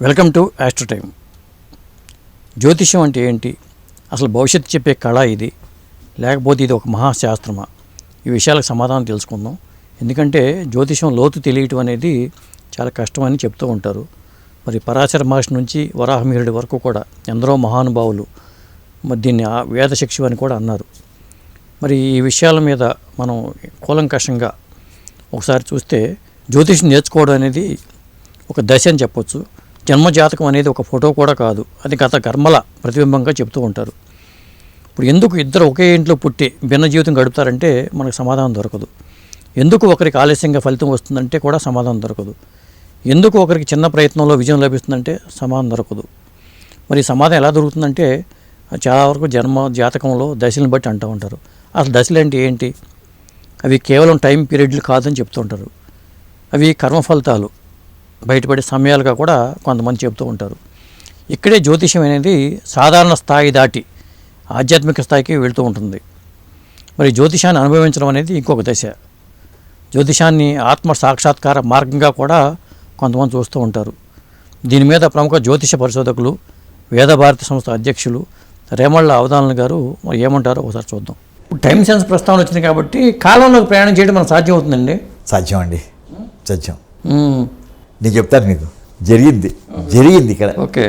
Welcome to astro time. జ్యోతిష్యం అంటే ఏంటి? అసలు భవిష్యత్తు చెప్పే కళ ఇది, లేకపోతే ఇది ఒక మహాశాస్త్రమా? ఈ విషయాలకు సమాధానం తెలుసుకుందాం. ఎందుకంటే జ్యోతిష్యం లోతు తెలియటం అనేది చాలా కష్టమని చెప్తూ ఉంటారు. మరి పరాశర మహర్షి నుంచి వరాహమిహిరుడి వరకు కూడా ఎందరో మహానుభావులు మరి దీన్ని వేదశిక్షు అని కూడా అన్నారు. మరి ఈ విషయాల మీద మనం కూలంకషంగా ఒకసారి చూస్తే జ్యోతిష్యం నేర్చుకోవడం అనేది ఒక దశ అని చెప్పొచ్చు. జన్మజాతకం అనేది ఒక ఫోటో కూడా కాదు, అది గత కర్మల ప్రతిబింబంగా చెప్తూ ఉంటారు. ఇప్పుడు ఎందుకు ఇద్దరు ఒకే ఇంట్లో పుట్టి భిన్న జీవితం గడుపుతారంటే మనకు సమాధానం దొరకదు. ఎందుకు ఒకరికి ఆలస్యంగా ఫలితం వస్తుందంటే కూడా సమాధానం దొరకదు. ఎందుకు ఒకరికి చిన్న ప్రయత్నంలో విజయం లభిస్తుందంటే సమాధానం దొరకదు. మరి సమాధానం ఎలా దొరుకుతుందంటే చాలా వరకు జన్మ జాతకంలో దశలను బట్టి అంటూ ఉంటారు. అసలు దశలు ఏంటి? అవి కేవలం టైం పీరియడ్లు కాదని చెప్తూ ఉంటారు. అవి కర్మ ఫలితాలు బయటపడే సమయాలుగా కూడా కొంతమంది చెబుతూ ఉంటారు. ఇక్కడే జ్యోతిష్యం అనేది సాధారణ స్థాయి దాటి ఆధ్యాత్మిక స్థాయికి వెళుతూ ఉంటుంది. మరి జ్యోతిషాన్ని అనుభవించడం అనేది ఇంకొక దశ. జ్యోతిషాన్ని ఆత్మ సాక్షాత్కార మార్గంగా కూడా కొంతమంది చూస్తూ ఉంటారు. దీని మీద ప్రముఖ జ్యోతిష పరిశోధకులు, వేదభారతి సంస్థ అధ్యక్షులు రేమళ్ళ అవధానులు గారు మరి ఏమంటారో ఒకసారి చూద్దాం. టైం సెన్స్ ప్రస్తావన వచ్చింది కాబట్టి కాలంలోకి ప్రయాణం చేయడం మనకు సాధ్యం అవుతుందండి? సాధ్యం అండి, సాధ్యం. నేను చెప్తాను మీకు, జరిగింది ఇక్కడ. ఓకే,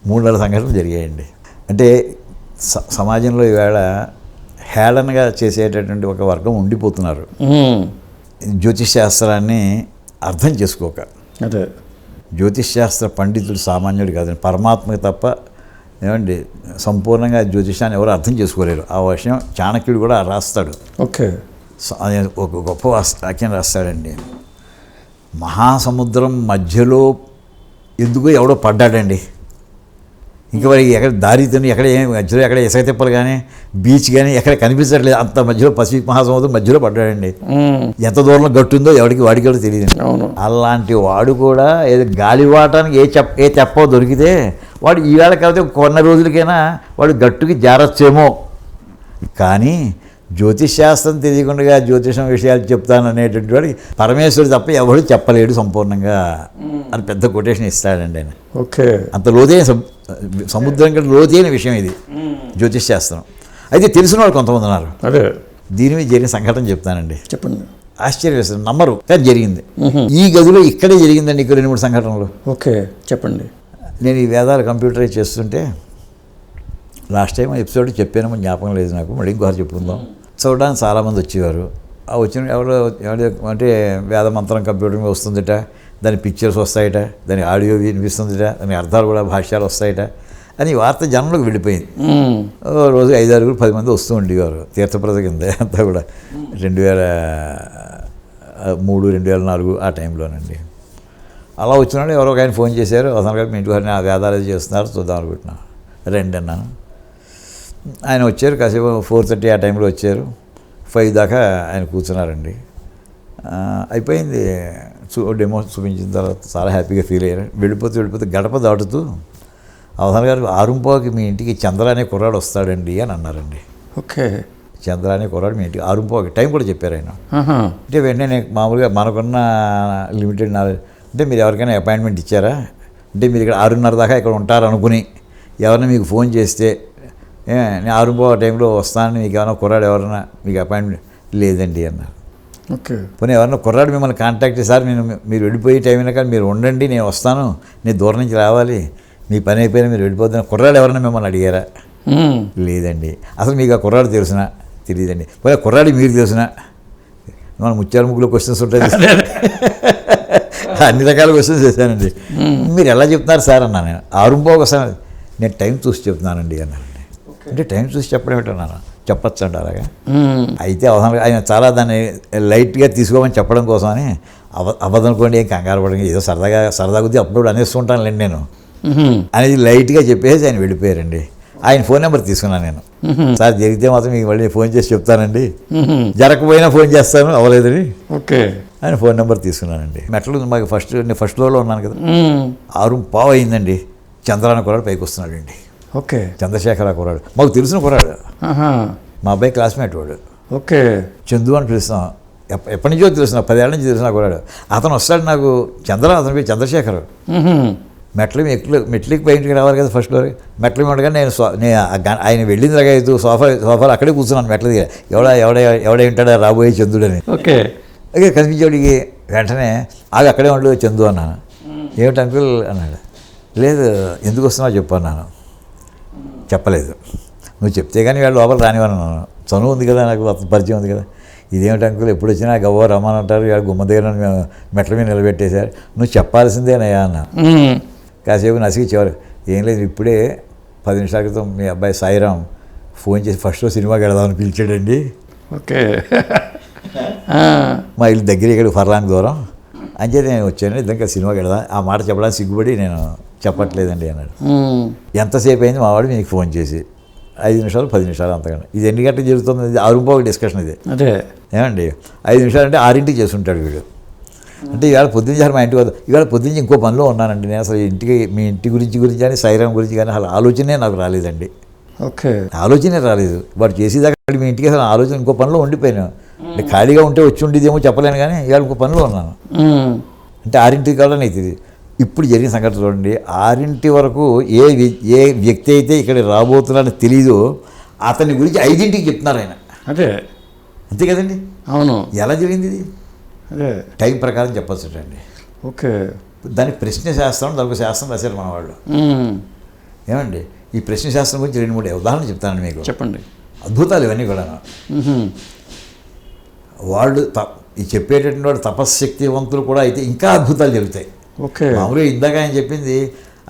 3 సంఘటనలు జరిగాయండి. అంటే సమాజంలో ఈవేళ హేళనగా చేసేటటువంటి ఒక వర్గం ఉండిపోతున్నారు. జ్యోతిష్ శాస్త్రాన్ని అర్థం చేసుకోక. అదే, జ్యోతిష్ శాస్త్ర పండితుడు సామాన్యుడు కాదండి, పరమాత్మకి తప్ప ఏమండి సంపూర్ణంగా జ్యోతిషాన్ని ఎవరు అర్థం చేసుకోలేరు. ఆ విషయం చాణక్యుడు కూడా రాస్తాడు. ఓకే, ఒక గొప్ప వాక్యం రాస్తాడండి. మహాసముద్రం మధ్యలో ఎందుకో ఎవడో పడ్డాడండి. ఇంకా వారికి ఎక్కడ దారితోని ఎక్కడ మధ్యలో ఎక్కడ ఇసుక తిప్పలు కానీ బీచ్ కానీ ఎక్కడ కనిపించట్లేదు. అంత మధ్యలో పసిఫిక్ మహాసముద్రం మధ్యలో పడ్డాడండి. ఎంత దూరంలో గట్టుందో వాడికి కూడా తెలియదు. అలాంటి వాడు కూడా ఏదో గాలివాటానికి ఏ తెప్పో దొరికితే వాడు ఈవేళ కాకపోతే కొన్న రోజులకైనా వాడు గట్టుకి జారచ్చేమో. కానీ జ్యోతిష్ శాస్త్రం తెలియకుండా జ్యోతిషం విషయాలు చెప్తాను అనేటువంటి వాడికి పరమేశ్వరుడు తప్ప ఎవరు చెప్పలేడు సంపూర్ణంగా అని పెద్ద కొటేషన్ ఇస్తాడండి ఆయన. ఓకే, అంత లోతైన సముద్రం కంటే లోతైన విషయం ఇది జ్యోతిష్ శాస్త్రం. అయితే తెలిసిన వాళ్ళు కొంతమంది ఉన్నారు. అదే, దీని మీద జరిగిన సంఘటన చెప్తానండి. చెప్పండి. ఆశ్చర్యం వేస్తుంది, నమ్మరు, కానీ జరిగింది. ఈ గదిలో ఇక్కడే జరిగిందండి, ఇక్కడ 2-3 సంఘటనలు. ఓకే, చెప్పండి. నేను ఈ వేదాలు కంప్యూటరైజ్ చేస్తుంటే లాస్ట్ టైం ఎపిసోడ్ చెప్పాను, జ్ఞాపకం లేదు నాకు, మళ్ళీ ఇంకోసారి చెప్పుకుందాం. చూడడానికి చాలామంది వచ్చేవారు. ఆ వచ్చిన ఎవరో అంటే వేద మంత్రం కంప్యూటర్ మీద వస్తుందిట, దాని పిక్చర్స్ వస్తాయట, దాని ఆడియో వినిపిస్తుందిట, దాని అర్థాలు కూడా భాష్యాలు వస్తాయట అని వార్త జనంలోకి వెళ్ళిపోయింది. రోజు 5-6-10 మంది వస్తూ ఉండేవారు. తీర్థప్రద కింద అంతా కూడా 2003, 2004 ఆ టైంలోనండి. అలా వచ్చినాడు. ఎవరో ఒక ఆయన ఫోన్ చేశారు, అసలు గారు మీ ఇంటి వారిని ఆ వేదాలు చేస్తున్నారు చూద్దాం అనుకుంటున్నాను, రండి అన్నాను. ఆయన వచ్చారు, కాసేపు 4:30 ఆ టైంలో వచ్చారు. 5 దాకా ఆయన కూర్చున్నారండి. అయిపోయింది. డెమో చూపించిన తర్వాత చాలా హ్యాపీగా ఫీల్ అయ్యారు. వెళ్ళిపోతూ గడప దాటుతూ అవధాన్ గారు 6:15కి మీ ఇంటికి చంద్ర అనే కుర్రాడు వస్తాడండి అని అన్నారండి. ఓకే, చంద్ర అనే కుర్రాడు మీ ఇంటికి 6:15కి టైం కూడా చెప్పారు ఆయన. అంటే వెంటనే నేను మామూలుగా మనకున్న లిమిటెడ్ నాలెడ్జ్ అంటే మీరు ఎవరికైనా అపాయింట్మెంట్ ఇచ్చారా అంటే మీరు ఇక్కడ 6:30 దాకా ఇక్కడ ఉంటారు అనుకుని ఎవరైనా మీకు ఫోన్ చేస్తే నేను 6:15 టైంలో వస్తానని మీకు ఏమైనా కుర్రాడు ఎవరైనా మీకు అపాయింట్మెంట్ లేదండి అన్నారు. ఓకే, పోనీ ఎవరైనా కుర్రాడు మిమ్మల్ని కాంటాక్ట్ చేశారు, మీరు వెళ్ళిపోయే టైం అయినా కానీ మీరు ఉండండి, నేను వస్తాను, నేను దూరం నుంచి రావాలి, మీ పని అయిపోయినా మీరు వెళ్ళిపోతున్న కుర్రాడు ఎవరైనా మిమ్మల్ని అడిగారా? లేదండి. అసలు మీకు ఆ కుర్రాడు తెలిసినా? తెలియదండి. పోనీ కుర్రాడు మీరు తెలిసినా? మన ముత్యాల ముగ్గులో క్వశ్చన్స్ ఉంటాయి, అన్ని రకాల క్వశ్చన్స్ చేశానండి. మీరు ఎలా చెప్తున్నారు సార్ అన్నాను. నేను 6:15 వస్తాను, నేను టైం చూసి చెప్తున్నానండి అన్నానండి. అంటే టైం చూసి చెప్పడం ఏంటన్నాను, చెప్పచ్చు అండి అలాగా. అయితే అవసరం ఆయన చాలా దాన్ని లైట్గా తీసుకోమని చెప్పడం కోసమని అవ్వదనుకోండి, ఏం కంగారు పడండి, ఏదో సరదా కొద్దీ అప్పుడు అనేస్తుంటానులేండి నేను అనేది లైట్గా చెప్పేసి ఆయన వెళ్ళిపోయారండి. ఆయన ఫోన్ నెంబర్ తీసుకున్నాను నేను. సార్ జరిగితే మాత్రం మీకు మళ్ళీ ఫోన్ చేసి చెప్తానండి, జరగకపోయినా ఫోన్ చేస్తాను, అవ్వలేదని. ఓకే, ఆయన ఫోన్ నెంబర్ తీసుకున్నానండి. మెట్లు మాకు నేను ఫస్ట్ ఫ్లోర్లో ఉన్నాను కదా. 6:15 అయిందండి. చంద్రాన కుర్రాడు పైకి వస్తున్నాడండి. ఓకే, చంద్రశేఖర కుర్రాడు, మాకు తెలిసిన కుర్రాడు, మా అబ్బాయి క్లాస్మేట్ వాడు. ఓకే, చందు అని పిలుస్తాం. ఎప్పటి నుంచో తెలుసు, 10 ఏళ్ళ నుంచి తెలిసిన కుర్రాడు. అతను వస్తాడు నాకు, అతని పేరు చంద్రశేఖర్. మెట్లకి బయటికి రావాలి కదా ఫస్ట్ ఫ్లోర్. మెట్ల ఉండగా నేను ఆయన వెళ్ళిన దగ్గర సోఫాలు అక్కడే కూర్చున్నాను మెట్ల దగ్గర. ఎవడ ఉంటాడా రాబోయే చందుడని. ఓకే. ఓకే కనిపించేవాడికి వెంటనే అక్కడే ఉండు చందు అన్నాను. ఏమిటి అంకుల్ అన్నాడు. లేదు ఎందుకు వస్తున్నావు చెప్పు అన్నాను. చెప్పలేదు. నువ్వు చెప్తే కానీ వాళ్ళు లోపల రానివన్నాను. చనువు ఉంది కదా, నాకు పరిచయం ఉంది కదా. ఇదేమిటి అంకుల్ ఎప్పుడు వచ్చినా గవ్వ రమ్మని అంటారు, ఇవాళ గుమ్మ దగ్గర మెట్ల మీద నిలబెట్టేశారు, నువ్వు చెప్పాల్సిందేనయ్యా అన్నా. కాసేపు నసిగి చివరి ఏం లేదు, ఇప్పుడే 10 నిమిషాల క్రితం మీ అబ్బాయి సాయిరాం ఫోన్ చేసి ఫస్ట్ సినిమాకి వెళదామని పిలిచాడండి. ఓకే. మా ఇల్లు దగ్గర ఇక్కడ ఫర్లాంగ్ దూరం అంచేది నేను వచ్చాను, ఇద్దరు సినిమాకి వెళదాం. ఆ మాట చెప్పడానికి సిగ్గుపడి నేను చెప్పట్లేదండి అన్నాడు. ఎంతసేపు అయింది మా వాడు మీకు ఫోన్ చేసి? 5 నిమిషాలు 10 నిమిషాలు అంతకన్నా. ఇది ఎన్ని గంటలకు జరుగుతుంది? 6 డిస్కషన్ ఇది. అదే ఏమండి 5 నిమిషాలు అంటే 6ంటికి చేసుంటాడు వీడు. అంటే ఇవాళ పొద్దున్న మా ఇంటికి ఇవాళ పొద్దున్న ఇంకో పనిలో ఉన్నానండి నేను. అసలు మీ ఇంటి గురించి కానీ సాయిరాం గురించి కానీ అసలు ఆలోచనే నాకు రాలేదండి. ఓకే. ఆలోచనే రాలేదు. వాడు చేసేదాకా మీ ఇంటికి అసలు ఆలోచన ఇంకో పనిలో ఉండిపోయాను. అంటే ఖాళీగా ఉంటే వచ్చి ఉండేదేమో చెప్పలేను కానీ ఇవాళ ఇంకో పనిలో ఉన్నాను. అంటే 6ంటికి కావాలని అయితే ఇప్పుడు జరిగిన సంఘటన చూడండి. 6 వరకు ఏ వ్యక్తి అయితే ఇక్కడ రాబోతున్నాడని తెలీదో అతని గురించి 5ంటికి చెప్తున్నారు ఆయన. అదే అంతే కదండి. అవును. ఎలా జరిగింది ఇది? అదే టైం ప్రకారం చెప్పొచ్చండి. ఓకే. దానికి ప్రశ్న శాస్త్రం, దానికి శాస్త్రం రాశారు మన వాళ్ళు. ఏమండి ఈ ప్రశ్న శాస్త్రం గురించి 2-3 ఉదాహరణలు చెప్తానండి మీకు. చెప్పండి. అద్భుతాలు ఇవన్నీ కూడా. వాళ్ళు ఈ చెప్పేటటువంటి వాడు తపశ్శక్తివంతులు కూడా అయితే ఇంకా అద్భుతాలు జరుగుతాయి. ఓకే. మామూలుగా ఇందాక ఆయన చెప్పింది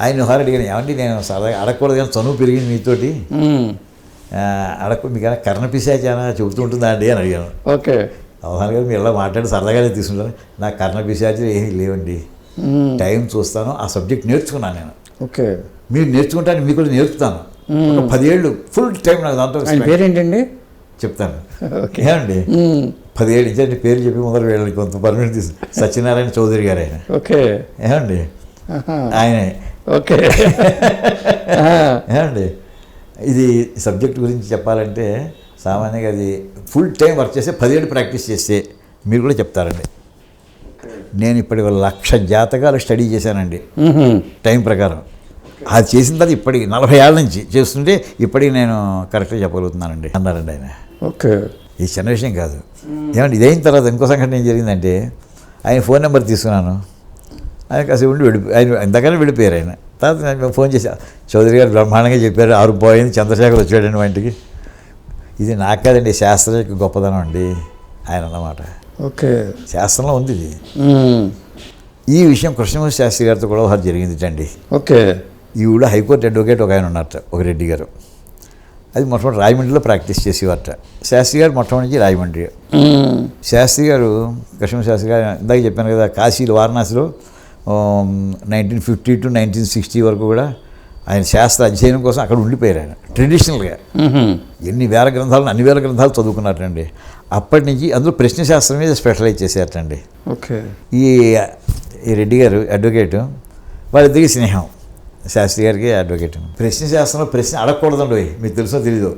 ఆయన హార్ అడిగాను, ఏమండి నేను సరదాగా అడగకూడదు కానీ చనువు పెరిగింది మీతోటి, మీకు కర్ణపిశాచానా చెబుతూ ఉంటుందా అండి అని అడిగాను. ఓకే. అవసరం కదా మీరు ఎలా మాట్లాడి సరదాగానే తీసుకుంటాను. నాకు కర్ణపిశాచాలు ఏమీ లేవండి, టైం చూస్తాను, ఆ సబ్జెక్ట్ నేర్చుకున్నాను నేను. ఓకే. మీరు నేర్చుకుంటాను, మీకు కూడా నేర్పుతాను. 10 ఏళ్ళు ఫుల్ టైం నాకు దాంట్లో పేరేంటండి చెప్తాను. ఏమండి 10 ఏళ్ళు ఇచ్చారంటే పేరు చెప్పి ముందర వీళ్ళని కొంత పర్మిషన్ తీసు సత్యనారాయణ చౌదరి గారు ఆయన. ఓకే. ఏమండి ఆయనే. ఓకే. ఏమండి ఇది సబ్జెక్ట్ గురించి చెప్పాలంటే సామాన్యంగా అది ఫుల్ టైం వర్క్ చేస్తే 10 ఏళ్ళు ప్రాక్టీస్ చేస్తే మీరు కూడా చెప్తారండి. నేను ఇప్పటి 1,00,000 జాతకాలు స్టడీ చేశానండి టైం ప్రకారం. అది చేసిన తర్వాత ఇప్పటికి 40 ఏళ్ళ నుంచి చేస్తుంటే ఇప్పటికి నేను కరెక్ట్గా చెప్పగలుగుతున్నానండి అన్నారండి ఆయన. ఓకే. ఇది చిన్న విషయం కాదు. ఏమంటే ఇదైన తర్వాత ఇంకో సంఘటన ఏం జరిగిందంటే ఆయన ఫోన్ నెంబర్ తీసుకున్నాను. ఆయన కాసేపు ఉండి ఆయన ఇంతకనే వెళ్ళిపోయారు. ఆయన తర్వాత నేను ఫోన్ చేసి చౌదరి గారు బ్రహ్మాండంగా చెప్పారు, 6 పోయింది, చంద్రశేఖర్ వచ్చాడండి మా ఇంటికి. ఇది నాకు కాదండి, శాస్త్రం యొక్క గొప్పదనం అండి ఆయన అన్నమాట. ఓకే. శాస్త్రంలో ఉంది ఇది. ఈ విషయం కృష్ణమూర్తి శాస్త్రి గారితో కూడా ఒకసారి జరిగింది అండి. ఓకే. ఈవిడ హైకోర్టు అడ్వకేట్ ఒక ఆయన ఉన్నారట, ఒక రెడ్డి గారు. అది మొట్టమొదటి రాయమండ్రిలో ప్రాక్టీస్ చేసేవారట. శాస్త్రి గారు మొట్టమొదటి నుంచి రాయమండ్రి. శాస్త్రి గారు కృష్ణమూర్తి శాస్త్రి గారు ఇందాక చెప్పాను కదా, కాశీలో వారణాసిలో 1950 to 1960 వరకు కూడా ఆయన శాస్త్ర అధ్యయనం కోసం అక్కడ ఉండిపోయారు. ఆయన ట్రెడిషనల్గా అన్ని వేల గ్రంథాలు చదువుకున్నారటండి. అప్పటి నుంచి అందులో ప్రశ్న శాస్త్రం మీద స్పెషలైజ్ చేశారటండి. ఓకే. ఈ రెడ్డి గారు అడ్వకేటు, వాళ్ళిద్దరికి స్నేహం, శాస్త్రి గారికి అడ్వకేట్. ప్రశ్న శాస్త్రంలో ప్రశ్న అడగకూడదండి, మీకు తెలుసో తెలీదు.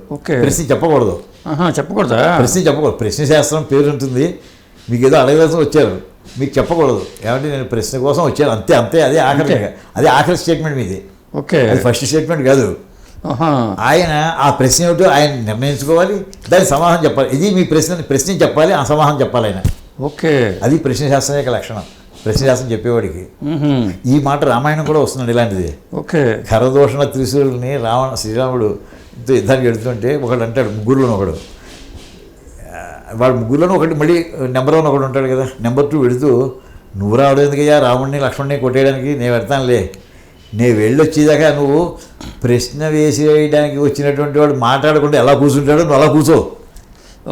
ప్రశ్న చెప్పకూడదు. ప్రశ్న శాస్త్రం పేరు ఉంటుంది, మీకు ఏదో అడగవలసి వచ్చారు, మీకు చెప్పకూడదు. ఏమంటే నేను ప్రశ్న కోసం వచ్చాను అంతే. అదే ఆఖరి స్టేట్మెంట్ మీది. ఓకే. అది ఫస్ట్ స్టేట్మెంట్ కాదు. ఆయన ఆ ప్రశ్న ఏమిటో ఆయన నిర్ణయించుకోవాలి, దానికి సమాధానం చెప్పాలి. ఇది మీ ప్రశ్న చెప్పాలి, ఆ సమాధానం చెప్పాలి ఆయన. ఓకే. అది ప్రశ్న శాస్త్రం యొక్క లక్షణం. ప్రశ్నశాస్త్రం చెప్పేవాడికి. ఈ మాట రామాయణం కూడా వస్తుందండి ఇలాంటిది. ఓకే. ఖరదూషణ త్రిశూల్ని శ్రీరాముడు యుద్ధానికి వెళుతుంటే ఒకడు అంటాడు, ముగ్గురులోనూ ఒకడు, వాడు ముగ్గురులోనూ ఒకటి మళ్ళీ నెంబర్ 1 ఒకడు ఉంటాడు కదా, నెంబర్ 2 వెళుతూ, నువ్వు రావడం ఎందుకయ్యా రాముడిని లక్ష్మణ్ణి కొట్టేయడానికి, నేను పెడతానులే, నేను వెళ్ళొచ్చేదాకా నువ్వు ప్రశ్న వేసేయడానికి వచ్చినటువంటి వాడు మాట్లాడకుండా ఎలా కూర్చుంటాడో నువ్వు అలా కూర్చో.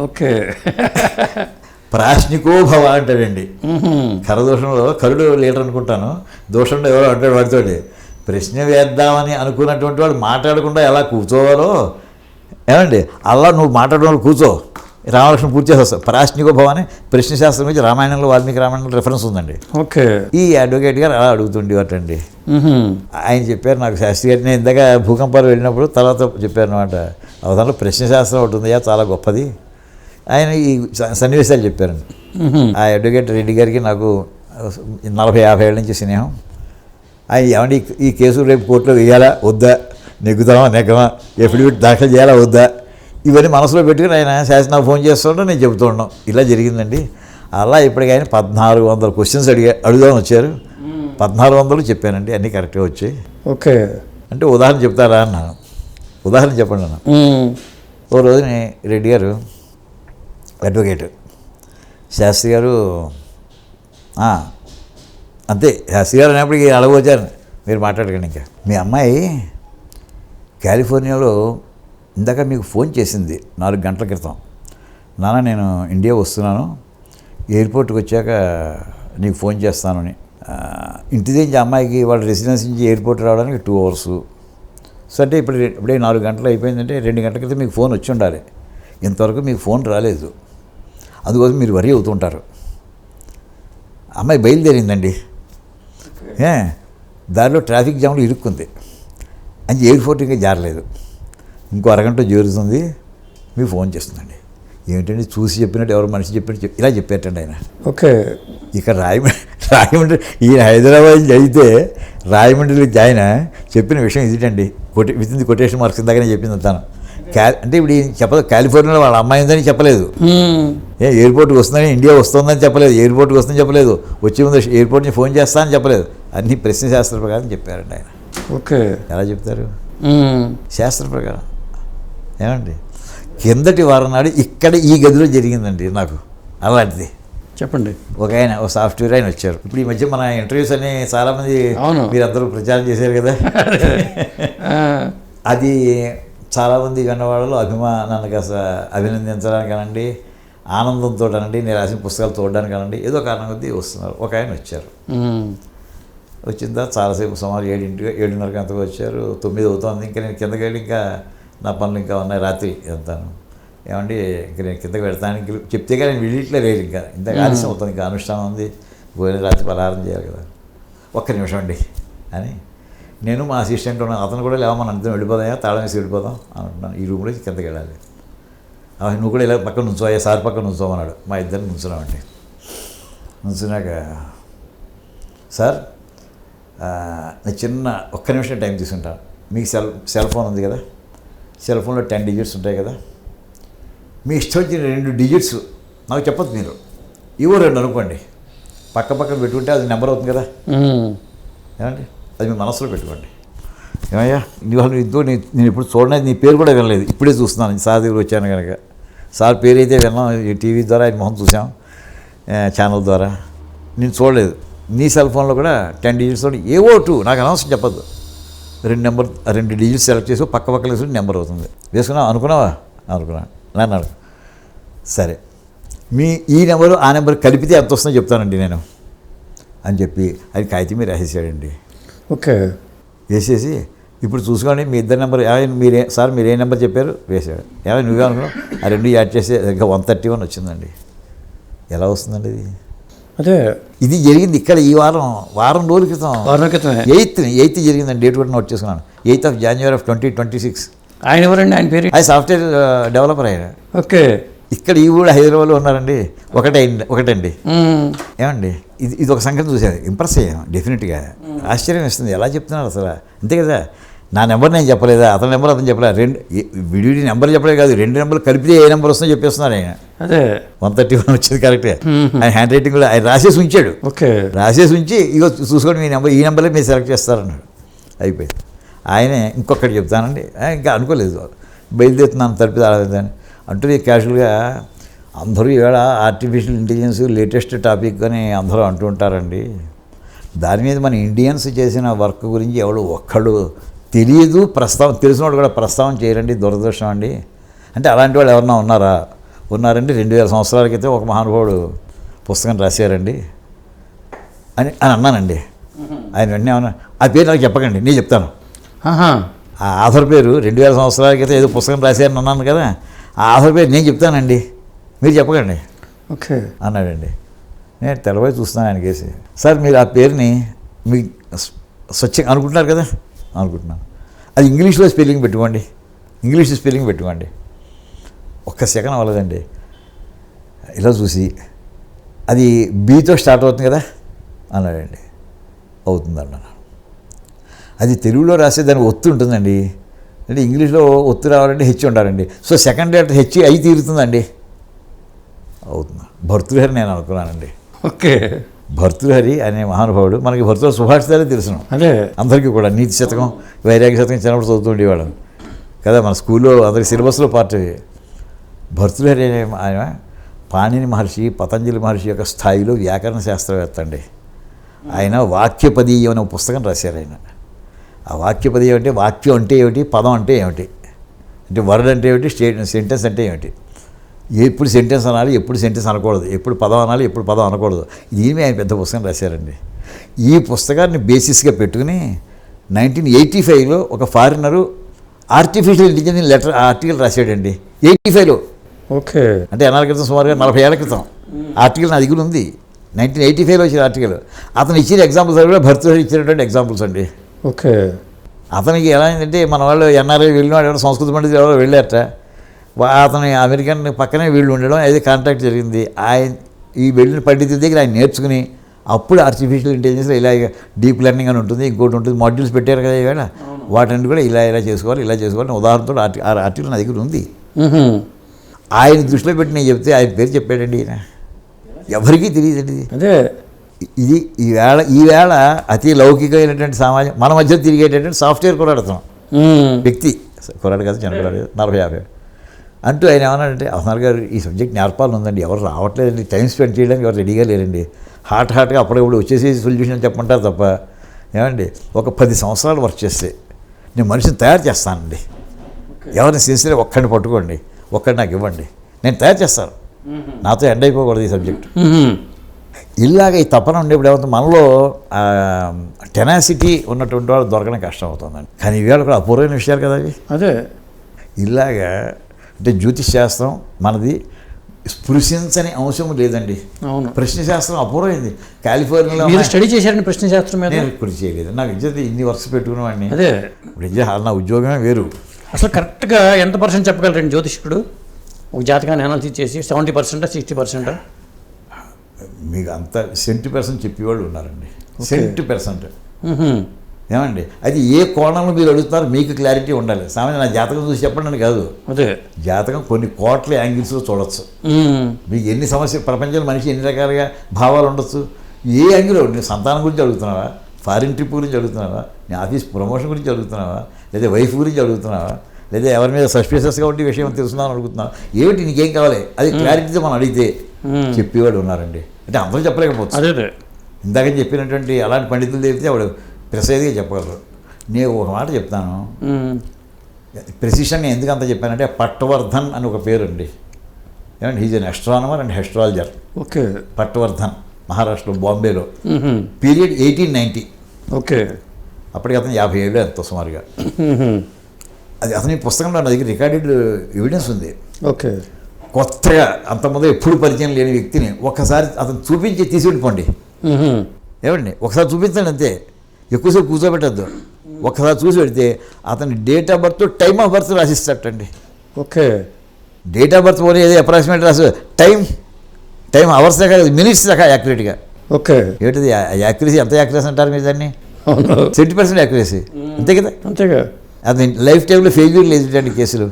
ఓకే. ప్రాశ్నికో భవ అంటాడండి. ఖరదోషంలో కరుడు లీడర్ అనుకుంటాను, దోషంలో ఎవరో అంటాడు వాడితో, ప్రశ్న వేద్దామని అనుకున్నటువంటి వాడు మాట్లాడకుండా ఎలా కూర్చోవాలో, ఏమండి అలా నువ్వు మాట్లాడడం కూర్చో, రామలక్ష్మణ్ పూర్తి చేసేస్తావు. ప్రాశ్నికో భవ అని ప్రశ్నశాస్త్రం గురించి రామాయణంలో వాల్మీకి రామాయణంలో రెఫరెన్స్ ఉందండి. ఓకే. ఈ అడ్వకేట్ గారు అలా అడుగుతుండేవాటండి. ఆయన చెప్పారు నాకు, శాస్త్రి గారు, నేను ఇందాక భూకంపాలు వెళ్ళినప్పుడు తర్వాత చెప్పారు అనమాట, అవతల ప్రశ్నశాస్త్రం ఒకటి ఉందయ్యా చాలా గొప్పది. ఆయన ఈ సన్నివేశాలు చెప్పారండి. ఆ అడ్వకేట్ రెడ్డి గారికి నాకు 40-50 ఏళ్ళ నుంచి స్నేహం. ఆయన ఏమండి ఈ కేసు రేపు కోర్టులో వేయాలా వద్దా, నెగ్గుతామా నెగ్గమా, ఎఫిడవిట్ దాఖలు చేయాలా వద్దా, ఇవన్నీ మనసులో పెట్టుకుని ఆయన శాసన ఫోన్ చేస్తుంటే నేను చెబుతూ ఉన్నాం. ఇలా జరిగిందండి. అలా ఇప్పటికైనా 1400 క్వశ్చన్స్ అడుగుదామని వచ్చారు. 1400 చెప్పానండి, అన్నీ కరెక్ట్గా వచ్చాయి. ఓకే. అంటే ఉదాహరణ చెప్తారా అన్నాను. ఉదాహరణ చెప్పండి అన్నాను. ఓ రోజుని రెడ్డి గారు అడ్వకేట్ శాస్త్రి గారు అంతే, శాస్త్రి గారు అనేప్పటికీ అడగవచ్చారు, మీరు మాట్లాడకండి. ఇంకా మీ అమ్మాయి కాలిఫోర్నియాలో ఇందాక మీకు ఫోన్ చేసింది 4 గంటల క్రితం, నాన్న నేను ఇండియా వస్తున్నాను, ఎయిర్పోర్ట్కి వచ్చాక నీకు ఫోన్ చేస్తానని. ఇంటి నుంచి అమ్మాయికి వాళ్ళ రెసిడెన్స్ నుంచి ఎయిర్పోర్ట్ రావడానికి 2 hours. సో అంటే ఇప్పుడే 4 గంటలు అయిపోయిందంటే 2 గంటల క్రితం మీకు ఫోన్ వచ్చి ఉండాలి. ఇంతవరకు మీకు ఫోన్ రాలేదు, అందుకోసం మీరు వరీ అవుతుంటారు. అమ్మాయి బయలుదేరిందండి, దారిలో ట్రాఫిక్ జామ్లో ఇరుక్కుంది, అని ఎయిర్పోర్ట్ ఇంకా జారలేదు, ఇంకో అరగంట చేరుతుంది, మీకు ఫోన్ చేస్తుందండి. ఏమిటండి చూసి చెప్పినట్టు ఎవరు మనిషి చెప్పినట్టు ఇలా చెప్పేటండి ఆయన. ఓకే. ఇక రాయమండ్రి ఈయన హైదరాబాద్ అయితే రాయమండ్రికి ఆయన చెప్పిన విషయం ఇదిటండి, with in the quotation marks ఇందాకనే చెప్పింది తను. అంటే ఇప్పుడు చెప్పదు, కాలిఫోర్నియాలో వాళ్ళ అమ్మాయి ఉందని చెప్పలేదు, ఎయిర్పోర్ట్కి వస్తుందని, ఇండియా వస్తుందని చెప్పలేదు, ఎయిర్పోర్ట్కి వస్తుందని చెప్పలేదు, వచ్చే ముందు ఎయిర్పోర్ట్ నుంచి ఫోన్ చేస్తానని చెప్పలేదు, అన్ని ప్రశ్న శాస్త్ర ప్రకారం చెప్పారండి ఆయన. ఓకే. ఎలా చెప్తారు? శాస్త్ర ప్రకారం. ఏమండి, కిందటి వారం నాడు ఇక్కడ ఈ గదిలో జరిగిందండి నాకు అలాంటిది. చెప్పండి. ఒక సాఫ్ట్వేర్ ఆయన వచ్చారు. ఇప్పుడు ఈ మధ్య మన ఇంటర్వ్యూస్ అని చాలామంది మీరందరూ ప్రచారం చేశారు కదా, అది చాలామంది విన్నవాళ్ళు నన్ను కాస్త అభినందించడానికి అనండి, ఆనందంతో అనండి, నేను రాసిన పుస్తకాలు చూడడానికి అనండి, ఏదో కారణం కొద్దీ వస్తున్నారు. ఒక ఆయన వచ్చారు. వచ్చిన తర్వాత చాలాసేపు సుమారు 7:30 అంతగా వచ్చారు. 9 అవుతోంది. ఇంకా నేను కిందకి వెళ్ళి ఇంకా నా పనులు ఇంకా ఉన్నాయి, రాత్రి వెళ్తాను. ఏమండి ఇంక నేను కిందకి వెళ్తానికి చెప్తే కానీ నేను వెళ్ళిట్లే లేదు, ఇంకా ఇంత ఆలస్యం అవుతుంది, ఇంకా అనుష్ఠానం ఉంది, పోయిన రాత్రి పలహారం చేయాలి కదా, ఒక్క నిమిషం అండి అని నేను మా అసిస్టెంట్ ఉన్నాను, అతను కూడా లేవమని అందరం వెళ్ళిపోదాయా, తాళం వేసి వెళ్ళిపోదాం అంటున్నాను. ఈ రూమ్లో కిందకి వెళ్ళాలి, నువ్వు కూడా ఇలా పక్కన నుంచోయా, సార్ పక్కన నుంచోమన్నాడు. మా ఇద్దరిని నుంచున్నామండి. నుంచున్నాక సార్ నేను చిన్న ఒక్క నిమిషం టైం తీసుకుంటాను, మీకు సెల్ ఫోన్ ఉంది కదా, సెల్ ఫోన్లో 10 digits ఉంటాయి కదా, మీ ఇష్టం వచ్చిన 2 digits నాకు చెప్పొద్దు, మీరు ఇవో 2 అనుకోండి, పక్క పక్కన పెట్టుకుంటే అది నెంబర్ అవుతుంది కదా, ఏమండి అది మీ మనసులో పెట్టుకోండి. ఏమయ్యా నేను ఇప్పుడు చూడలేదు, నీ పేరు కూడా వినలేదు, ఇప్పుడే చూస్తున్నాను, సార్ దగ్గర వచ్చాను కనుక. సార్ పేరు అయితే విన్నాం, టీవీ ద్వారా ఆయన మొహం చూసాం, ఛానల్ ద్వారా, నేను చూడలేదు. నీ సెల్ ఫోన్లో కూడా 10 digits తోటి ఏవో 2 నాకు అనవసరం చెప్పద్దు, 2 digits సెలెక్ట్ చేసి పక్క పక్కన వేసుకుని నెంబర్ అవుతుంది. వేసుకున్నావు అనుకున్నావా? అనుకున్నాను. అన్నాడు. సరే ఈ నెంబరు ఆ నెంబర్ కలిపితే ఎంత వస్తుందో చెప్తానండి నేను అని చెప్పి అది కాగితం మీద రాసేసాడండి. ఓకే. వేసేసి ఇప్పుడు చూసుకోండి మీ ఇద్దరు నెంబర్ సార్ మీరు ఏ నెంబర్ చెప్పారు వేసాడు. నువ్వే అనుకున్నావు, ఆ 2 యాడ్ చేసి ఇంకా 131 వచ్చిందండి. ఎలా వస్తుందండి ఇది? అదే ఇది జరిగింది ఇక్కడ ఈ వారం రోజుల క్రితం 8th జరిగిందండి. డేట్ కూడా నోట్ చేసుకున్నాను. 8th of January of 2026. ఆయన ఎవరండి? ఆయన పేరు? ఆయన సాఫ్ట్వేర్ డెవలపర్ ఆయన. ఓకే. ఇక్కడ ఈ ఊళ్ళో హైదరాబాద్లో ఉన్నారండి. ఒకటండి. ఏమండి ఇది ఒక సంగతి చూసాను, ఇంప్రెస్ అయ్యాను డెఫినెట్గా. ఆశ్చర్యం వేస్తుంది, ఎలా చెప్తున్నారు అసలు, అంతే కదా. నా నెంబర్ నేను చెప్పలేదా, అతని నెంబర్ అతను చెప్పలేదు, విడివిడి నెంబర్ చెప్పలేదు కాదు, 2 నెంబర్లు కలిపితే ఏ నెంబర్ వస్తుందో చెప్పేస్తున్నారు ఆయన. అదే 131 వచ్చింది కరెక్టే. ఆయన హ్యాండ్ రైటింగ్ కూడా ఆయన రాసేసి ఉంచాడు. ఓకే. రాసేసి ఉంచి ఇగో చూసుకోండి ఈ నెంబర్లే మీరు సెలెక్ట్ చేస్తారన్నాడు. అయిపోయింది. ఆయనే ఇంకొకటి చెప్తానండి, ఇంకా అనుకోలేదు, బయలుదేరుతున్నాను తడిపి తాళదని అంటూ క్యాజువల్గా అందరూ ఈవేళ ఆర్టిఫిషియల్ ఇంటెలిజెన్స్ లేటెస్ట్ టాపిక్ అని అందరూ అంటూ ఉంటారండి. దాని మీద మన ఇండియన్స్ చేసిన వర్క్ గురించి ఎవడు ఒక్కడు తెలియదు, తెలిసిన వాళ్ళు కూడా ప్రస్తావన చేయరండి, దురదృష్టం అండి. అంటే అలాంటి వాళ్ళు ఎవరన్నా ఉన్నారండి. 2000 సంవత్సరాల క్రితం ఒక మహానుభావుడు పుస్తకం రాశారండి అని అన్నానండి. ఆయన వెంటనే ఏమన్నా ఆ పేరు నాకు చెప్పకండి, నేను చెప్తాను. ఆ ఆథర్ పేరు 2000 సంవత్సరాల క్రితం ఏదో పుస్తకం రాశారని అన్నాను కదా, ఆ ఆథర్ పేరు నేను చెప్తానండి, మీరు చెప్పకండి. ఓకే అన్నాడండి. నేను తెల్లబోయి చూస్తున్నాను ఆయన కేసి. సార్ మీరు ఆ పేరుని మీ స్వచ్ఛంగా అనుకుంటున్నారు కదా, అనుకుంటున్నాను. అది ఇంగ్లీష్లో స్పెల్లింగ్ పెట్టుకోండి, ఇంగ్లీష్ స్పెల్లింగ్ పెట్టుకోండి. ఒక్క సెకండ్ అవ్వలేదండి. ఇలా చూసి అది బీతో స్టార్ట్ అవుతుంది కదా అన్నాడండి. అవుతుంది అన్నాను. అది తెలుగులో రాసే దాని ఒత్తు ఉంటుందండి. అంటే ఇంగ్లీష్లో ఒత్తు రావాలంటే హెచ్ ఉండాలండి. సో సెకండ్ లెటర్ హెచ్ అయి తీరుతుందండి. అవుతుంది. భర్తృహరి నేను అనుకున్నానండి. ఓకే. భర్తృహరి అనే మహానుభావుడు, మనకి భర్తృహరి సుభాషితాలే తెలుసును అదే అందరికీ కూడా. నీతి శతకం, వైరాగ్య శతకం చిన్నప్పుడు చదువుతూ ఉండేవాళ్ళం కదా, మన స్కూల్లో అందరికి సిలబస్లో పార్ట్. భర్తృహరి అనే ఆయన పాణిని మహర్షి, పతంజలి మహర్షి యొక్క స్థాయిలో వ్యాకరణ శాస్త్రవేత్త అండి. ఆయన వాక్యపదీయం అనే పుస్తకం రాశారు ఆయన. ఆ వాక్యపదీయం అంటే వాక్యం అంటే ఏమిటి, పదం అంటే ఏమిటి, అంటే వర్డ్ అంటే ఏమిటి, సెంటెన్స్ అంటే ఏమిటి, ఎప్పుడు సెంటెన్స్ అనాలి, ఎప్పుడు సెంటెన్స్ అనకూడదు, ఎప్పుడు పదం అనాలి, ఎప్పుడు పదం అనకూడదు. దీని ఆయన పెద్ద పుస్తకం రాశారండి. ఈ పుస్తకాన్ని బేసిస్గా పెట్టుకుని 1985లో ఒక foreigner artificial intelligence article రాశాడండి. 85లో. Okay. అంటే ఎన్నాళ్ళ క్రితం, సుమారుగా 40 ఏళ్ల క్రితం ఆర్టికల్ నా దగ్గర ఉంది. 1985లో వచ్చిన ఆర్టికల్. అతను ఇచ్చిన ఎగ్జాంపుల్స్ కూడా భర్తృహరి ఇచ్చినటువంటి ఎగ్జాంపుల్స్ అండి. ఓకే. అతనికి ఎలా అయిందంటే, మన వాళ్ళు ఎన్ఆర్ఐ వెళ్ళినాడు, ఎవరో సంస్కృత పండితులు ఎవరో వెళ్ళారట. అతని అమెరికన్ పక్కనే వీళ్ళు ఉండడం, అది కాంటాక్ట్ జరిగింది. ఆయన ఈ వెళ్ళిన పండితుల దగ్గర ఆయన నేర్చుకుని అప్పుడు ఆర్టిఫిషియల్ ఇంటెలిజెన్స్లో ఇలా డీప్ లెర్నింగ్ అని ఉంటుంది, ఇంకోటి ఉంటుంది, మాడ్యూల్స్ పెట్టారు కదా ఇవాళ, వాటిని కూడా ఇలా చేసుకోవాలి, ఇలా చేసుకోవాలి. ఉదాహరణతో ఆర్టికల్ నా దగ్గర ఉంది. ఆయన దృష్టిలో పెట్టి నేను చెప్తే ఆయన పేరు చెప్పాడండి. ఈయన ఎవరికీ తెలియదండి. అదే ఇది ఈవేళ అతి లౌకికమైనటువంటి సమాజం మన మధ్య తిరిగేటటువంటి సాఫ్ట్వేర్ కొరాడుతాం వ్యక్తి, కొరాడు కదా, చిన్న కొరాడు, 40-50 అంటూ ఆయన ఏమన్నాడంటే, అవసరాలు గారు ఈ సబ్జెక్ట్ నేర్పాలని ఉందండి, ఎవరు రావట్లేదండి, టైం స్పెండ్ చేయడానికి ఎవరు రెడీగా లేరండి, హాట్గా అప్పుడప్పుడు వచ్చేసి సొల్యూషన్ చెప్పంటారు తప్ప, ఏమండి ఒక 10 సంవత్సరాలు వర్క్ చేస్తే నేను మనిషిని తయారు చేస్తానండి. ఎవరిని సిన్సియర్గా ఒక్కడిని పట్టుకోండి, ఒక్కడిని నాకు ఇవ్వండి, నేను తయారు చేస్తాను, నాతో ఎండ్ అయిపోకూడదు ఈ సబ్జెక్టు. ఇలాగ ఈ తపన ఉండేప్పుడు ఏమవుతుంది, మనలో టెనాసిటీ ఉన్నటువంటి వాళ్ళు దొరకడం కష్టం అవుతుందండి. కానీ ఇవాళ కూడా అపూర్వమైన విషయాలు కదా అవి. అదే ఇలాగా అంటే జ్యోతిష్ శాస్త్రం మనది స్పృశించని అంశం లేదండి. అవును. ప్రశ్నశాస్త్రం అపూర్వమైంది. కాలిఫోర్నియాలో మీరు స్టడీ చేశారని ప్రశ్నశాస్త్రం మీద? నేను కృషి చేయలేదు. నాకు ఇచ్చేది ఇన్ని వర్క్స్ పెట్టుకునేవాడిని. అదే ఇప్పుడు నా ఉద్యోగమే వేరు. అసలు కరెక్ట్గా ఎంత పర్సెంట్ చెప్పగలరండి జ్యోతిష్కుడు ఒక జాతకాన్ని అనాలిసిస్ చేసి? 70%, 60%? మీకు అంత 70% చెప్పేవాళ్ళు ఉన్నారండి. 70%. ఏమండి అది ఏ కోణంలో మీరు అడుగుతున్నారు, మీకు క్లారిటీ ఉండాలి. సామాన్య నా జాతకం చూసి చెప్పండి అని కాదు. అదే జాతకం కొన్ని కోట్ల యాంగిల్స్లో చూడొచ్చు. మీకు ఎన్ని సమస్యలు, ప్రపంచంలో మనిషి ఎన్ని రకాలుగా భావాలు ఉండొచ్చు. ఏ యాంగిల్ నీ సంతానం గురించి అడుగుతున్నావా, ఫారిన్ ట్రిప్ గురించి అడుగుతున్నావా, నీ ఆఫీస్ ప్రమోషన్ గురించి అడుగుతున్నావా, లేదా వైఫ్ గురించి అడుగుతున్నావా, లేదా ఎవరి మీద సస్పిషియస్గా ఉండే విషయం తెలుసుకుందామని అడుగుతున్నావా, ఏమిటి నీకేం కావాలి, అది క్లారిటీతో మనం అడిగితే చెప్పేవాడు ఉన్నారండి. అంటే అందరూ చెప్పలేకపోవచ్చు. అదే ఇందాక చెప్పినటువంటి అలాంటి పండితులు చెప్తే వాడు ప్రెసైజ్గా చెప్పగలరు. నేను ఒక మాట చెప్తాను, ప్రెసిషన్ ఎందుకు అంత చెప్పానంటే, పట్టవర్ధన్ అని ఒక పేరు అండి. ఏమంటే he's an astronomer and astrologer. Okay. Patwardhan మహారాష్ట్రలో, బాంబేలో. పీరియడ్ 1890. ఓకే. అప్పటికి అతను 50 ఏళ్ళు ఎంతో సుమారుగా. అది అతని పుస్తకంలో నా దగ్గర రికార్డెడ్ ఎవిడెన్స్ ఉంది. ఓకే. కొత్తగా అంతకుముందు ఎప్పుడు పరిచయం లేని వ్యక్తిని ఒక్కసారి అతను చూపించి తీసుకెళ్ళిపోండి. ఏమండి ఒకసారి చూపించండి అంతే, ఎక్కువసేపు కూర్చోబెట్టద్దు. ఒక్కసారి చూసి పెడితే అతని date of birth, time of birth రాసిస్తాటండి. ఓకే. డేట్ ఆఫ్ బర్త్ పోనీ ఏదో అప్రాక్సిమేట్ రాసు, టైం అవర్స్ దాకా, మినిట్స్ దాకా యాక్యురేట్గా. ఓకే. ఏంటిది యాక్యురసీ, ఎంత యాక్యురసీ అంటారు మీరు దాన్ని? 70% యాక్యురసీ, అంతే కదా. అంతేగా. అది లైఫ్ టైంలో ఫెయిల్యూర్ లేదండి కేసులు.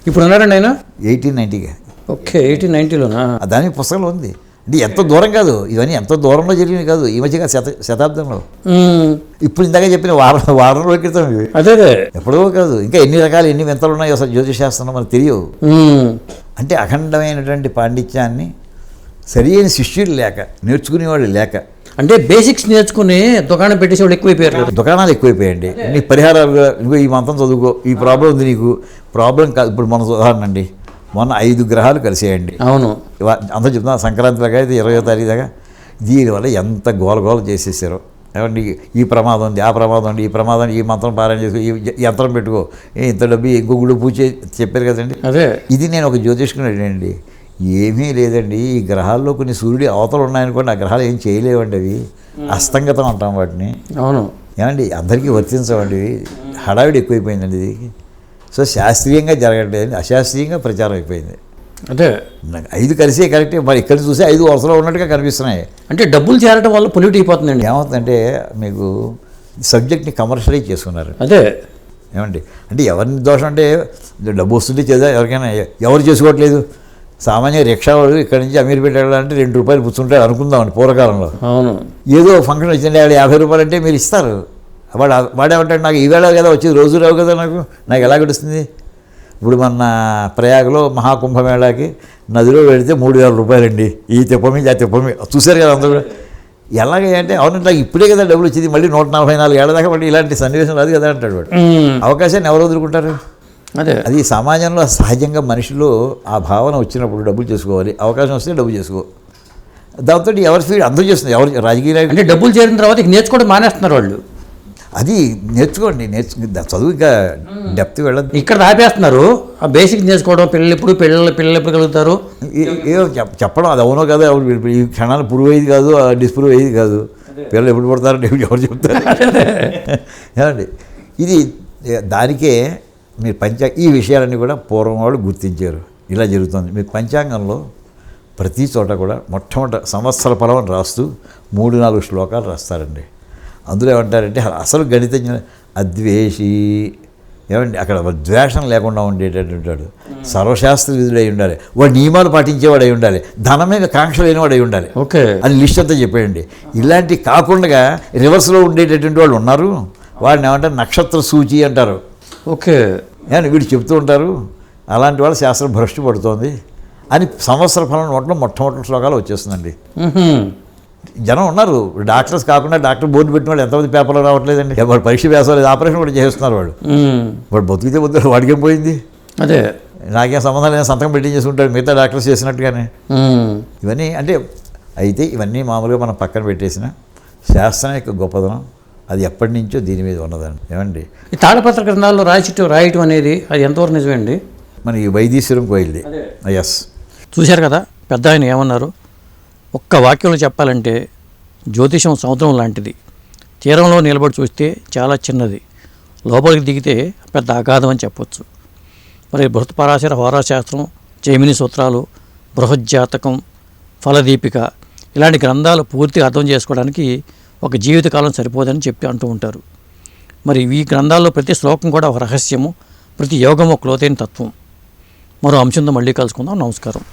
ఇప్పుడు ఉన్నారండి ఆయన? 1890గా. ఓకే. 1890లోనా? దాని పుస్తకంలో ఉంది. అంటే ఎంత దూరం కాదు, ఇవన్నీ ఎంత దూరంలో జరిగినవి కాదు, ఈ మధ్యగా శతాబ్దంలో. ఇప్పుడు ఇందాక చెప్పిన వారం రోజుల క్రితం ఇవి. అదే ఎప్పుడో కాదు. ఇంకా ఎన్ని రకాలు, ఎన్ని వింతలు ఉన్నాయో అసలు జ్యోతిష్ శాస్త్రంలో మనకు తెలియవు. అంటే అఖండమైనటువంటి పాండిత్యాన్ని సరియైన శిష్యులు లేక, నేర్చుకునేవాళ్ళు లేక, అంటే బేసిక్స్ నేర్చుకుని దుకాణం పెట్టేసి వాళ్ళు ఎక్కువైపోయారు. దుకాణాలు ఎక్కువైపోయాయండి. నీ పరిహారాలుగా నువ్వు ఈ మంత్రం చదువుకో, ఈ ప్రాబ్లం ఉంది నీకు. ప్రాబ్లం కాదు. ఇప్పుడు మన ఉదాహరణ అండి, మొన్న 5 గ్రహాలు కలిసేయండి. అవును. అంతా చెప్తున్నా, సంక్రాంతి దాకా అయితే 20వ తారీఖు దాకా. దీనివల్ల ఎంత గోల చేసేసారో. ఏమండి ఈ ప్రమాదం ఉంది, ఆ ప్రమాదం ఉంది, ఈ ప్రమాదం, ఈ మంత్రం పారాయణ చేసుకో, ఈ యంత్రం పెట్టుకో, ఇంత డబ్బు ఇంకో గుళ్ళు పూజ చెప్పారు కదండి. అదే ఇది నేను ఒక జ్యోతిష్కుని అడిగానండి. ఏమీ లేదండి, ఈ గ్రహాల్లో కొన్ని సూర్యుడి అవతలు ఉన్నాయనుకోండి, ఆ గ్రహాలు ఏం చేయలేవండి, అవి అస్తంగతం అంటాం వాటిని. అవును. ఏమండి అందరికీ వర్తించవండి, హడావిడి ఎక్కువైపోయిందండి ఇది. సో శాస్త్రీయంగా జరగట్లేదండి, అశాస్త్రీయంగా ప్రచారం అయిపోయింది. అదే నాకు 5 కలిసే కరెక్టే, మరి ఇక్కడ చూసి 5 వరుసలో ఉన్నట్టుగా కనిపిస్తున్నాయి. అంటే డబ్బులు చేరడం వల్ల పొల్యూట్ అయిపోతుందండి. ఏమవుతుందంటే మీకు సబ్జెక్ట్ని కమర్షియలైజ్ చేసుకున్నారు. అదే ఏమండి అంటే ఎవరిని దోషం అంటే డబ్బు వస్తుంటే చేద్దాం ఎవరికైనా, ఎవరు చేసుకోవట్లేదు. సామాన్య రిక్షా వాడు ఇక్కడి నుంచి అమీర్పేట వెళ్ళాలంటే ₹2 పుచ్చుంటాడు అనుకుందామండి పూర్వకాలంలో. అవును. ఏదో ఫంక్షన్ వచ్చింది ఆడ ₹50 అంటే మీరు ఇస్తారు. వాడేమంటాడు, నాకు ఈవేళ కదా వచ్చేది, రోజు రావు కదా, నాకు ఎలా గడుస్తుంది. ఇప్పుడు మన ప్రయాగలో మహాకుంభమేళాకి నదిలో వెళితే ₹3,000 అండి. ఈ తిప్పమి ఆ తిప్పమి చూశారు కదా అందరూ. ఎలాగే అంటే అవునంటే నాకు ఇప్పుడే కదా డబ్బులు వచ్చింది, మళ్ళీ 144 ఏళ్ళ దాకా మళ్ళీ ఇలాంటి సన్నివేశం రాదు కదా అంటాడు వాడు. అవకాశాన్ని ఎవరు వదులుకుంటారు? అదే అది సమాజంలో సహజంగా మనిషిలో ఆ భావన వచ్చినప్పుడు డబ్బులు చేసుకోవాలి, అవకాశం వస్తే డబ్బు చేసుకో. దాంతో ఎవరి ఫీల్డ్ అందరూ చేస్తుంది. ఎవరు రాజకీయ అంటే డబ్బులు చేరిన తర్వాత ఇక నేర్చుకోవడం మానేస్తున్నారు వాళ్ళు. అది నేర్చుకోండి, చదువు ఇంకా డెప్త్ వెళ్ళదు. ఇక్కడ ఆపేస్తున్నారు. ఆ బేసిక్ నేర్చుకోవడం, పిల్లలు ఎప్పుడు కలుగుతారు ఏదో చెప్పడం అది అవునో కదా, ఈ క్షణాలు ప్రూవ్ అయ్యేది కాదు, డిస్ప్రూవ్ అయ్యేది కాదు. పిల్లలు ఎప్పుడు పడతారంటే ఎవరు చెప్తారు ఏమండి. ఇది దానికే మీరు ఈ విషయాలన్నీ కూడా పూర్వం వాళ్ళు గుర్తించారు. ఇలా జరుగుతుంది. మీరు పంచాంగంలో ప్రతి చోట కూడా మొట్టమొదటి సంవత్సర ఫలం రాస్తూ 3-4 శ్లోకాలు రాస్తారండి. అందులో ఏమంటారంటే అసలు గణితజ్ఞ అద్వేషి, ఏమండి అక్కడ ద్వేషం లేకుండా ఉండేటటువంటి సర్వశాస్త్ర విధుడు అయి ఉండాలి, వాడు నియమాలు పాటించేవాడు అయి ఉండాలి, ధనం మీద కాంక్ష లేనివాడు అయి ఉండాలి. ఓకే, అని లిస్ట్ అంతా చెప్పేయండి. ఇలాంటి కాకుండా రివర్స్లో ఉండేటటువంటి వాళ్ళు ఉన్నారు. వాడిని ఏమంటారు, నక్షత్ర సూచి అంటారు. ఓకే, ఏమని వీడు చెప్తూ ఉంటారు. అలాంటి వాళ్ళు శాస్త్రం భ్రష్టు పడుతోంది అని సంవత్సర ఫలం నోట్లో మొట్టమొదటి శ్లోకాలు వచ్చేస్తుందండి. జనం ఉన్నారు. డాక్టర్స్ కాకుండా డాక్టర్ బోర్డు పెట్టిన వాళ్ళు ఎంతమంది పేపర్లో రావట్లేదండి. వాడు పరీక్ష వేసలేదు, ఆపరేషన్ కూడా చేస్తున్నారు. వాడు బతుకుతే బతుకు వాడికేం పోయింది. అదే నాకేం సంబంధం లేదు, సంతకం పెట్టి చేసుకుంటాడు మిగతా డాక్టర్స్ చేసినట్టుగానే. ఇవన్నీ అంటే అయితే ఇవన్నీ మామూలుగా మనం పక్కన పెట్టేసిన శాస్త్రం యొక్క గొప్పదనం అది ఎప్పటి నుంచో దీని మీద ఉన్నదండి. ఏమండి ఈ తాళపత్ర గ్రంథాల్లో రాయటం అనేది అది ఎంతవరకు నిజమేండి? మన ఈ వైదీశ్వరం కోయిల్ది. ఎస్, చూశారు కదా పెద్ద ఆయన ఏమన్నారు. ఒక్క వాక్యంలో చెప్పాలంటే జ్యోతిషం సముద్రం లాంటిది. తీరంలో నిలబడి చూస్తే చాలా చిన్నది, లోపలికి దిగితే పెద్ద అగాధం అని చెప్పొచ్చు. మరి బృహత్పరాశర హోరాశాస్త్రం, జైమిని సూత్రాలు, బృహజ్జాతకం, ఫలదీపిక ఇలాంటి గ్రంథాలు పూర్తిగా అర్థం చేసుకోవడానికి ఒక జీవితకాలం సరిపోదని చెప్పి అంటూ ఉంటారు. మరి ఈ గ్రంథాల్లో ప్రతి శ్లోకం కూడా ఒక రహస్యము, ప్రతి యోగం ఒక లోతైన తత్వం. మరో అంశంతో మళ్ళీ కలుసుకుందాం. నమస్కారం.